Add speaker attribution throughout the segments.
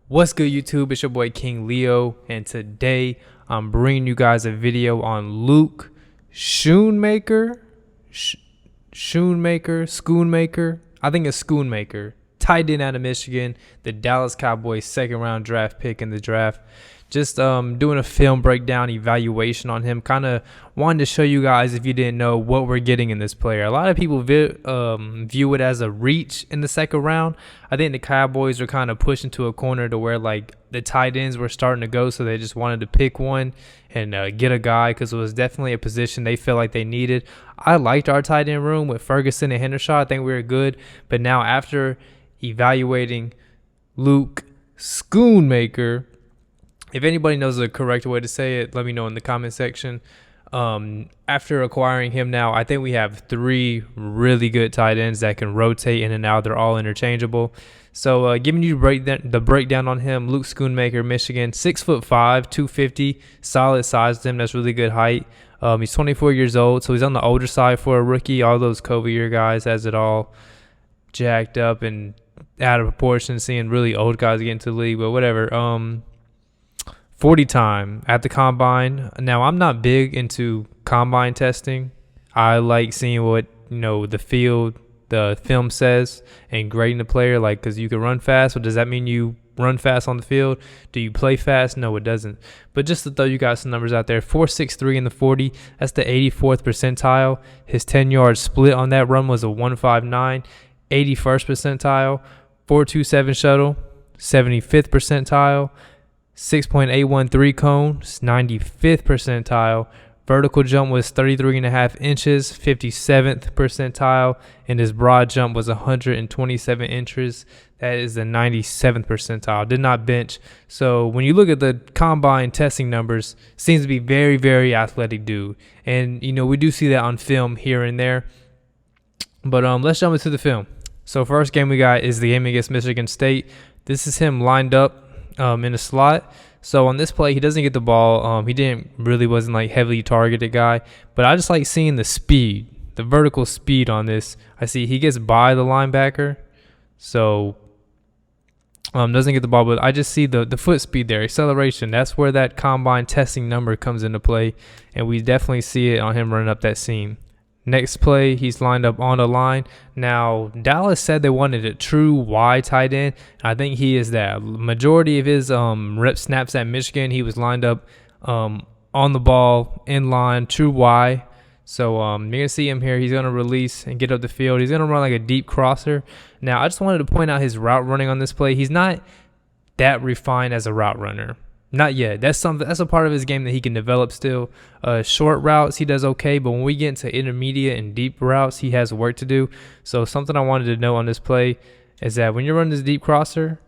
Speaker 1: What's good, YouTube? It's your boy King Leo, and today I'm bringing you guys a video on Luke Schoonmaker. Schoonmaker. I think it's Schoonmaker. Tight end out of Michigan, the Dallas Cowboys second round draft pick in the draft. Just doing a film breakdown evaluation on him. Kind of wanted to show you guys, if you didn't know, what we're getting in this player. A lot of people view it as a reach in the second round. I think the Cowboys are kind of pushed into a corner to where like the tight ends were starting to go, so they just wanted to pick one and get a guy because it was definitely a position they felt like they needed. I liked our tight end room with Ferguson and Hendershot. I think we were good, but now after evaluating Luke Schoonmaker, if anybody knows the correct way to say it, let me know in the comment section. After acquiring him now, I think we have three really good tight ends that can rotate in and out. They're all interchangeable. So giving you the breakdown on him, Luke Schoonmaker, Michigan, 6'5", 250, solid size to him. That's really good height. He's 24 years old, so he's on the older side for a rookie. All those COVID year guys has it all jacked up and out of proportion, seeing really old guys get into the league, but whatever. 40 time at the combine. Now, I'm not big into combine testing. I like seeing what, the film says and grading the player, like, because you can run fast. But does that mean you run fast on the field? Do you play fast? No, it doesn't. But just to throw you guys some numbers out there, 4.63 in the 40. That's the 84th percentile. His 10-yard split on that run was a 1.59. 81st percentile. 4.27 shuttle. 75th percentile. 6.813 cone, 95th percentile. Vertical jump was 33.5 inches, 57th percentile, and his broad jump was 127 inches. That is the 97th percentile. Did not bench. So when you look at the combine testing numbers, seems to be very, very athletic dude. And we do see that on film here and there. But let's jump into the film. So first game we got is the game against Michigan State. This is him lined up in a slot. So on this play, he doesn't get the ball. He wasn't like heavily targeted guy, but I just like seeing the speed, the vertical speed on this. I see he gets by the linebacker, so doesn't get the ball, but I just see the foot speed there, acceleration. That's where that combine testing number comes into play, and we definitely see it on him running up that seam. Next play, he's lined up on the line. Now, Dallas said they wanted a true Y tight end. I think he is that. Majority of his rep snaps at Michigan, he was lined up on the ball, in line, true Y. So you're going to see him here. He's going to release and get up the field. He's going to run like a deep crosser. Now, I just wanted to point out his route running on this play. He's not that refined as a route runner. Not yet. That's a part of his game that he can develop still. Short routes, he does okay, but when we get into intermediate and deep routes, he has work to do. So something I wanted to know on this play is that when you're running this deep crosser,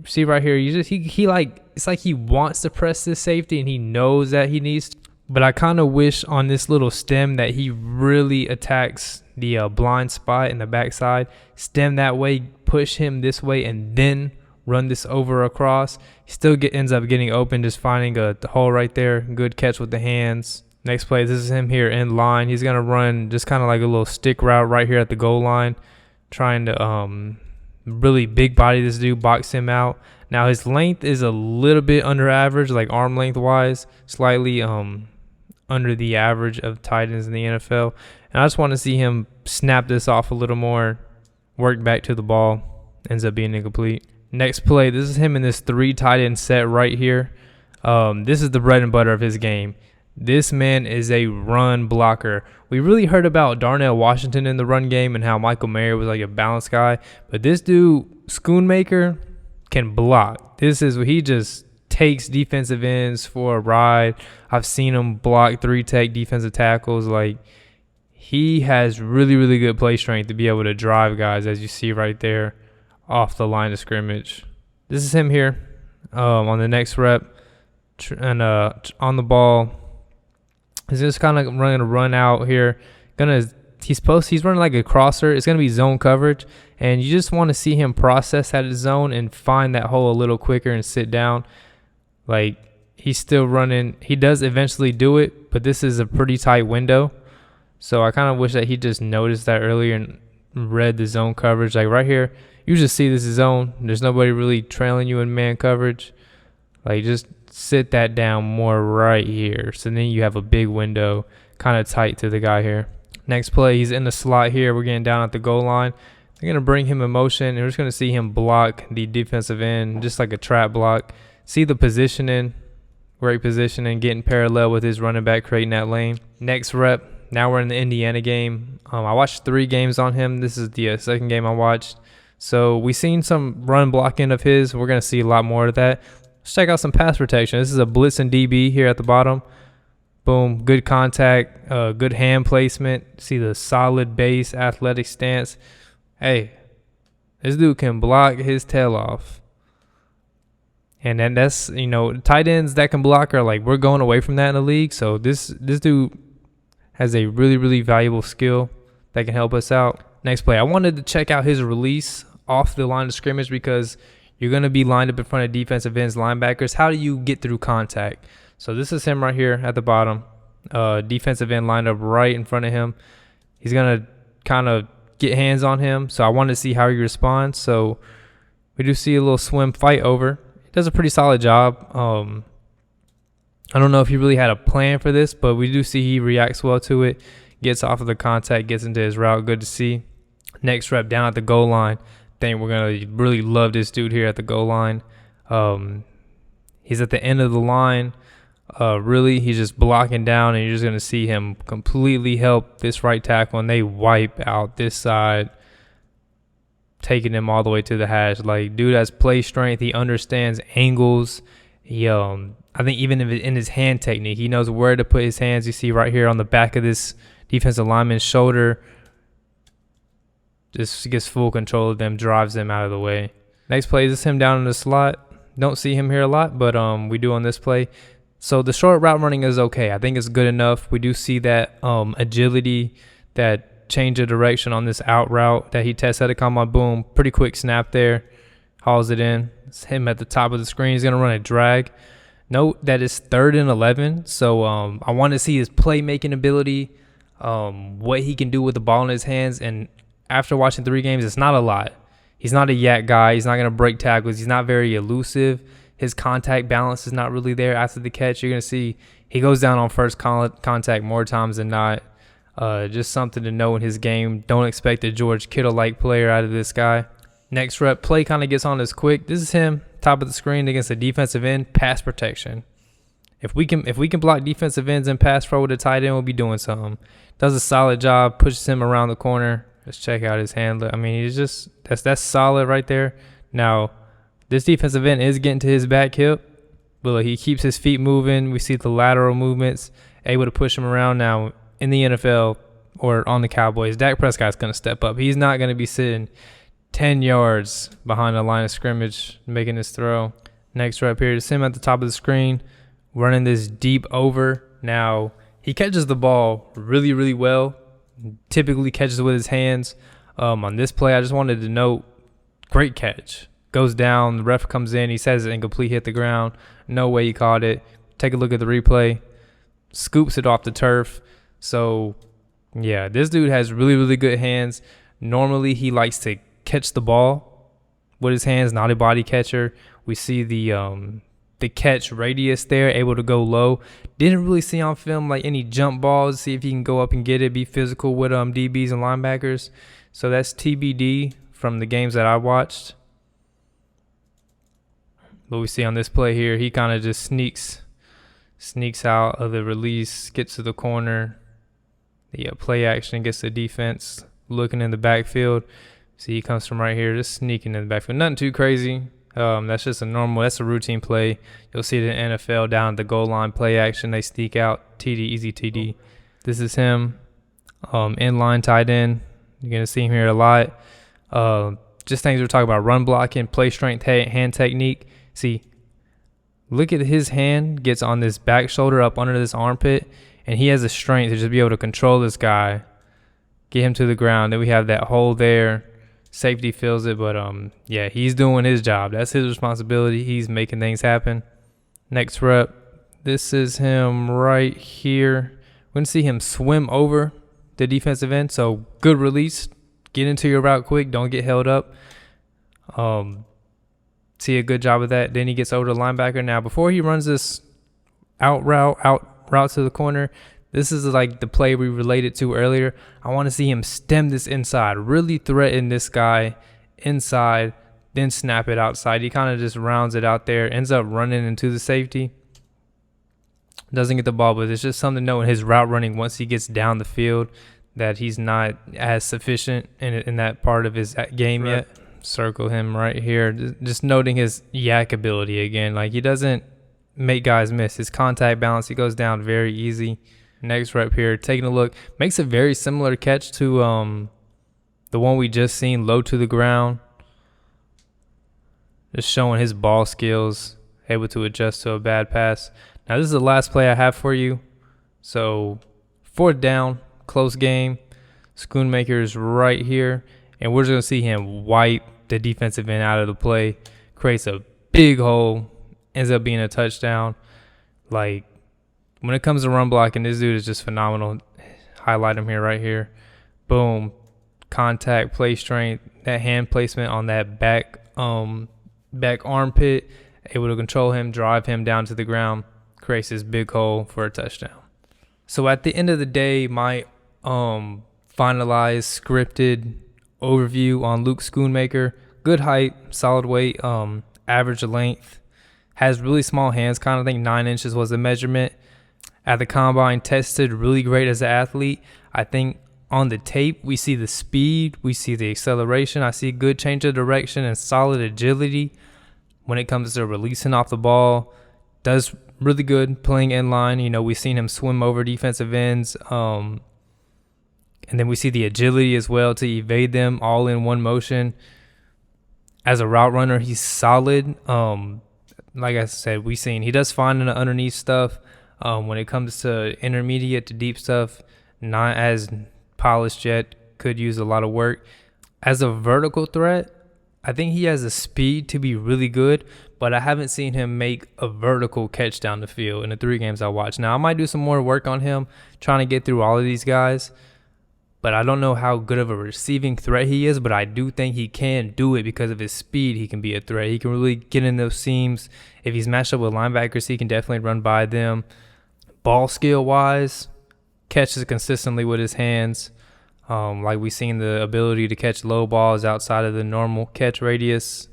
Speaker 1: see right here, it's like he wants to press this safety and he knows that he needs to. But I kind of wish on this little stem that he really attacks the blind spot in the backside. Stem that way, push him this way, and then run this over across. He still ends up getting open, just finding a hole right there. Good catch with the hands. Next play, this is him here in line. He's going to run just kind of like a little stick route right here at the goal line, trying to really big body this dude, box him out. Now his length is a little bit under average, like arm length wise, slightly under the average of tight ends in the NFL. And I just want to see him snap this off a little more, work back to the ball, ends up being incomplete. Next play, this is him in this 3 tight end set right here. This is the bread and butter of his game. This man is a run blocker. We really heard about Darnell Washington in the run game and how Michael Mayer was like a balanced guy. But this dude, Schoonmaker, can block. He just takes defensive ends for a ride. I've seen him block 3-tech defensive tackles. Like, he has really, really good play strength to be able to drive guys, as you see right there, off the line of scrimmage. This is him here on the next rep and on the ball. He's just kind of running a run out here. He's running like a crosser. It's gonna be zone coverage, and you just want to see him process out of the zone and find that hole a little quicker and sit down. Like, he's still running. He does eventually do it, but this is a pretty tight window. So I kind of wish that he just noticed that earlier and read the zone coverage. Like right here, you just see this is zone. There's nobody really trailing you in man coverage. Like, just sit that down more right here. So then you have a big window kind of tight to the guy here. Next play, he's in the slot here. We're getting down at the goal line. They're going to bring him in motion, and we're just going to see him block the defensive end, just like a trap block. See the positioning, great positioning, getting parallel with his running back, creating that lane. Next rep, now we're in the Indiana game. I watched 3 games on him. This is the second game I watched. So we seen some run blocking of his. We're going to see a lot more of that. Let's check out some pass protection. This is a blitz and DB here at the bottom. Boom, good contact, good hand placement. See the solid base, athletic stance. Hey, this dude can block his tail off. And then that's, tight ends that can block are like, we're going away from that in the league. So this dude has a really, really valuable skill that can help us out. Next play, I wanted to check out his release off the line of scrimmage because you're going to be lined up in front of defensive ends, linebackers. How do you get through contact? So this is him right here at the bottom. Defensive end lined up right in front of him. He's going to kind of get hands on him. So I wanted to see how he responds. So we do see a little swim fight over. He does a pretty solid job. I don't know if he really had a plan for this, but we do see he reacts well to it. Gets off of the contact, gets into his route. Good to see. Next rep down at the goal line. Think we're going to really love this dude here at the goal line. He's at the end of the line. Really, he's just blocking down, and you're just going to see him completely help this right tackle, and they wipe out this side, taking him all the way to the hash. Like, dude has play strength. He understands angles. I think even in his hand technique, he knows where to put his hands. You see right here on the back of this defensive lineman's shoulder. Just gets full control of them, drives them out of the way. Next play is him down in the slot. Don't see him here a lot, but we do on this play. So the short route running is okay. I think it's good enough. We do see that agility, that change of direction on this out route that he tests at the combine. Boom, pretty quick snap there. Hauls it in. It's him at the top of the screen. He's going to run a drag. Note that it's 3rd and 11. So I want to see his playmaking ability, what he can do with the ball in his hands. And after watching 3 games, it's not a lot. He's not a yak guy. He's not going to break tackles. He's not very elusive. His contact balance is not really there after the catch. You're going to see he goes down on first contact more times than not. Just something to know in his game. Don't expect a George Kittle-like player out of this guy. Next rep, play kind of gets on this quick. This is him, top of the screen against a defensive end, pass protection. If we can block defensive ends and pass pro with a tight end, we'll be doing something. Does a solid job, pushes him around the corner. Let's check out his handler. I mean, he's just that's solid right there. Now, this defensive end is getting to his back hip, but he keeps his feet moving. We see the lateral movements, able to push him around. Now, in the NFL or on the Cowboys, Dak Prescott's going to step up. He's not going to be sitting 10 yards behind the line of scrimmage making this throw. Next rep here is him at the top of the screen running this deep over. Now, he catches the ball really, really well. Typically catches it with his hands. On this play, I just wanted to note, great catch. Goes down, the ref comes in, he says it's incomplete, hit the ground. No way he caught it. Take a look at the replay. Scoops it off the turf. So, yeah, this dude has really, really good hands. Normally, he likes to catch the ball with his hands, not a body catcher. We see the catch radius there, able to go low. Didn't really see on film like any jump balls, see if he can go up and get it, be physical with DBs and linebackers. So that's TBD from the games that I watched. But we see on this play here, he kind of just sneaks out of the release, gets to the corner. The play action gets the defense looking in the backfield. See, he comes from right here, just sneaking in the backfield. Nothing too crazy. That's just that's a routine play. You'll see it in NFL down at the goal line, play action. They sneak out, TD, easy TD. This is him, inline tight end. You're going to see him here a lot. Just things we're talking about, run blocking, play strength, hand technique. See, look at his hand gets on this back shoulder up under this armpit, and he has the strength to just be able to control this guy, get him to the ground. Then we have that hole there. Safety feels it, but yeah, he's doing his job. That's his responsibility. He's making things happen. Next rep, this is him right here. We're going to see him swim over the defensive end, so good release. Get into your route quick. Don't get held up. See a good job of that. Then he gets over to the linebacker. Now, before he runs this out route to the corner, this is like the play we related to earlier. I want to see him stem this inside, really threaten this guy inside, then snap it outside. He kind of just rounds it out there, ends up running into the safety. Doesn't get the ball, but it's just something to know in his route running once he gets down the field that he's not as sufficient in that part of his game yet. Circle him right here. Just noting his yak ability again. Like, he doesn't make guys miss. His contact balance, he goes down very easy. Next rep here, taking a look. Makes a very similar catch to the one we just seen, low to the ground. Just showing his ball skills, able to adjust to a bad pass. Now, this is the last play I have for you. So, 4th down, close game. Schoonmaker is right here. And we're just going to see him wipe the defensive end out of the play. Creates a big hole. Ends up being a touchdown. Like, when it comes to run blocking, this dude is just phenomenal. Highlight him here, right here. Boom. Contact, play strength. That hand placement on that back armpit. Able to control him, drive him down to the ground. Creates this big hole for a touchdown. So at the end of the day, my finalized scripted overview on Luke Schoonmaker: good height, solid weight, average length, has really small hands. Kind of think 9 inches was the measurement. At the combine, tested really great as an athlete. I think on the tape, we see the speed, we see the acceleration. I see good change of direction and solid agility when it comes to releasing off the ball. Does really good playing in line. You know, we've seen him swim over defensive ends. And then we see the agility as well to evade them all in one motion. As a route runner, he's solid. Like I said, we've seen he does fine in the underneath stuff. When it comes to intermediate to deep stuff, not as polished yet. Could use a lot of work. As a vertical threat, I think he has the speed to be really good, but I haven't seen him make a vertical catch down the field in the 3 games I watched. Now, I might do some more work on him, trying to get through all of these guys, but I don't know how good of a receiving threat he is, but I do think he can do it because of his speed. He can be a threat. He can really get in those seams. If he's matched up with linebackers, he can definitely run by them. Ball skill-wise, catches consistently with his hands. Like we've seen the ability to catch low balls outside of the normal catch radius.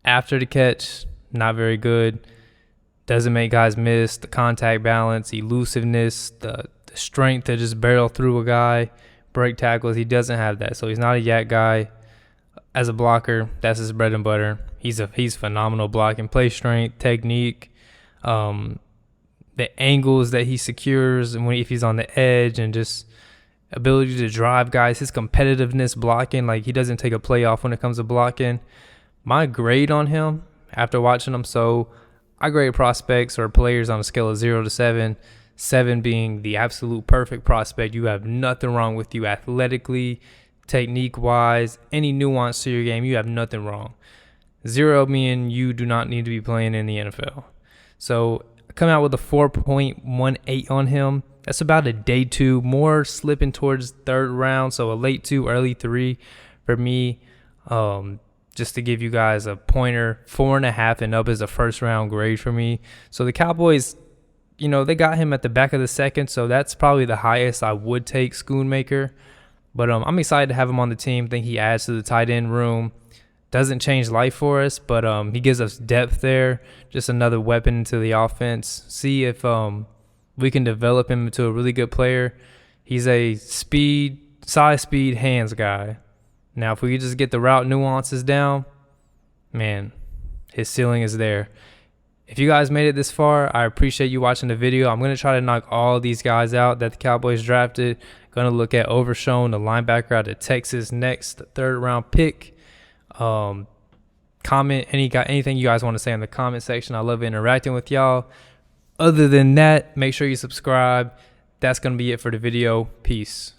Speaker 1: After the catch, not very good. Doesn't make guys miss. The contact balance, elusiveness, the strength to just barrel through a guy, break tackles, he doesn't have that. So he's not a yak guy. As a blocker, that's his bread and butter. He's phenomenal blocking, play strength, technique, the angles that he secures, and if he's on the edge, and just ability to drive guys, his competitiveness blocking, like he doesn't take a play off when it comes to blocking. My grade on him after watching him, so I grade prospects or players on a scale of 0 to 7. 7 being the absolute perfect prospect. You have nothing wrong with you athletically, technique-wise, any nuance to your game, you have nothing wrong. 0 meaning you do not need to be playing in the NFL. So I come out with a 4.18 on him. That's about a day 2, more slipping towards 3rd round, so a late 2, early 3 for me. Just to give you guys a pointer, 4.5 and up is a 1st round grade for me. So the Cowboys, you know, they got him at the back of the 2nd, so that's probably the highest I would take Schoonmaker. But I'm excited to have him on the team. Think he adds to the tight end room. Doesn't change life for us, but he gives us depth there. Just another weapon to the offense. See if we can develop him into a really good player. He's a size, speed, hands guy. Now, if we could just get the route nuances down, man, his ceiling is there. If you guys made it this far, I appreciate you watching the video. I'm going to try to knock all these guys out that the Cowboys drafted. Going to look at Overshown, the linebacker out of Texas next, the 3rd round pick. Comment anything you guys want to say in the comment section. I love interacting with y'all. Other than that, make sure you subscribe. That's going to be it for the video. Peace.